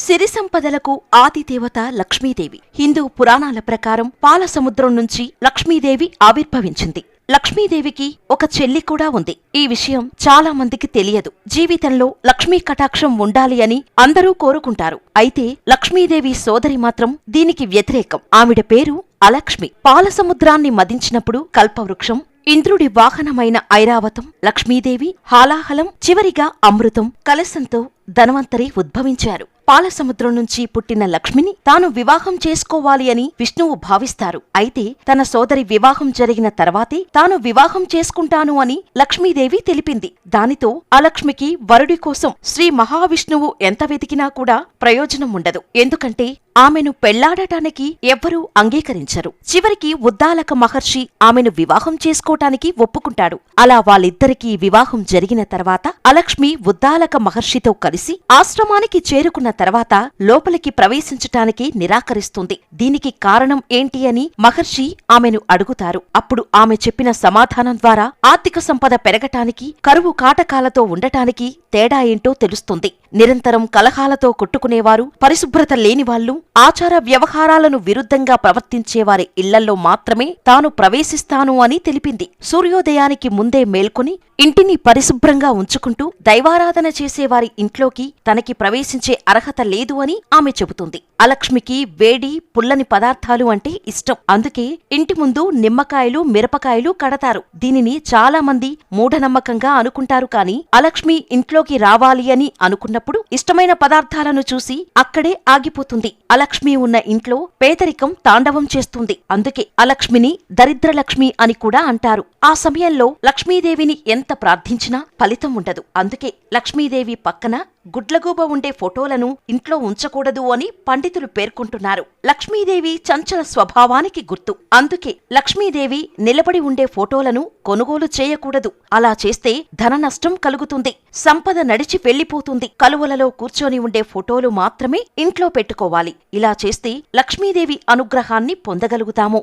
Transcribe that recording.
సిరి సంపదలకు ఆదిదేవత లక్ష్మీదేవి. హిందూ పురాణాల ప్రకారం పాలసముద్రం నుంచి లక్ష్మీదేవి ఆవిర్భవించింది. లక్ష్మీదేవికి ఒక చెల్లి కూడా ఉంది. ఈ విషయం చాలా మందికి తెలియదు. జీవితంలో లక్ష్మీ కటాక్షం ఉండాలి అని అందరూ కోరుకుంటారు. అయితే లక్ష్మీదేవి సోదరి మాత్రం దీనికి వ్యతిరేకం. ఆవిడ పేరు అలక్ష్మి. పాలసముద్రాన్ని మదించినప్పుడు కల్పవృక్షం, ఇంద్రుడి వాహనమైన ఐరావతం, లక్ష్మీదేవి, హాలాహలం, చివరిగా అమృతం, కలశంతో ధన్వంతరి ఉద్భవించారు. పాలసముద్రం నుంచి పుట్టిన లక్ష్మిని తాను వివాహం చేసుకోవాలి అని విష్ణువు భావిస్తారు. అయితే తన సోదరి వివాహం జరిగిన తర్వాతే తాను వివాహం చేసుకుంటాను అని లక్ష్మీదేవి తెలిపింది. దానితో అలక్ష్మికి వరుడి కోసం శ్రీ మహావిష్ణువు ఎంత వెతికినా కూడా ప్రయోజనం ఉండదు. ఎందుకంటే ఆమెను పెళ్లాడటానికి ఎవ్వరూ అంగీకరించరు. చివరికి ఉద్దాలక మహర్షి ఆమెను వివాహం చేసుకోటానికి ఒప్పుకుంటాడు. అలా వాళ్ళిద్దరికీ వివాహం జరిగిన తర్వాత అలక్ష్మి ఉద్దాలక మహర్షితో కలిసి ఆశ్రమానికి చేరుకున్న తర్వాత లోపలికి ప్రవేశించటానికి నిరాకరిస్తుంది. దీనికి కారణం ఏంటి అని మహర్షి ఆమెను అడుగుతారు. అప్పుడు ఆమె చెప్పిన సమాధానం ద్వారా ఆర్థిక సంపద పెరగటానికి, కరువు కాటకాలతో ఉండటానికి తేడా ఏంటో తెలుస్తుంది. నిరంతరం కలహాలతో కొట్టుకునేవారు, పరిశుభ్రత లేనివాళ్లు, ఆచార వ్యవహారాలను విరుద్ధంగా ప్రవర్తించేవారి ఇళ్లల్లో మాత్రమే తాను ప్రవేశిస్తాను అని తెలిపింది. సూర్యోదయానికి ముందే మేల్కొని ఇంటిని పరిశుభ్రంగా ఉంచుకుంటూ దైవారాధన చేసేవారి ఇంట్లోకి తనకి ప్రవేశించే అర్హత లేదు అని ఆమె చెబుతుంది. అలక్ష్మికి వేడి, పుల్లని పదార్థాలు అంటే ఇష్టం. అందుకే ఇంటి ముందు నిమ్మకాయలు, మిరపకాయలు కడతారు. దీనిని చాలా మంది మూఢనమ్మకంగా అనుకుంటారు. కాని అలక్ష్మి ఇంట్లోకి రావాలి అని అనుకున్నప్పుడు ఇష్టమైన పదార్థాలను చూసి అక్కడే ఆగిపోతుంది. అలక్ష్మి ఉన్న ఇంట్లో పేదరికం తాండవం చేస్తుంది. అందుకే అలక్ష్మిని దరిద్రలక్ష్మి అని కూడా అంటారు. ఆ సమయంలో లక్ష్మీదేవిని ఎంత ప్రార్థించినా ఫలితం ఉండదు. అందుకే లక్ష్మీదేవి పక్కన గుడ్లగూబ ఉండే ఫోటోలను ఇంట్లో ఉంచకూడదు అని పండితులు పేర్కొంటున్నారు. లక్ష్మీదేవి చంచల స్వభావానికి గుర్తు. అందుకే లక్ష్మీదేవి నిలబడి ఉండే ఫోటోలను కొనుగోలు చేయకూడదు. అలా చేస్తే ధన నష్టం కలుగుతుంది, సంపద నడిచి వెళ్లిపోతుంది. కలువలలో కూర్చొని ఉండే ఫోటోలు మాత్రమే ఇంట్లో పెట్టుకోవాలి. ఇలా చేస్తే లక్ష్మీదేవి అనుగ్రహాన్ని పొందగలుగుతాము.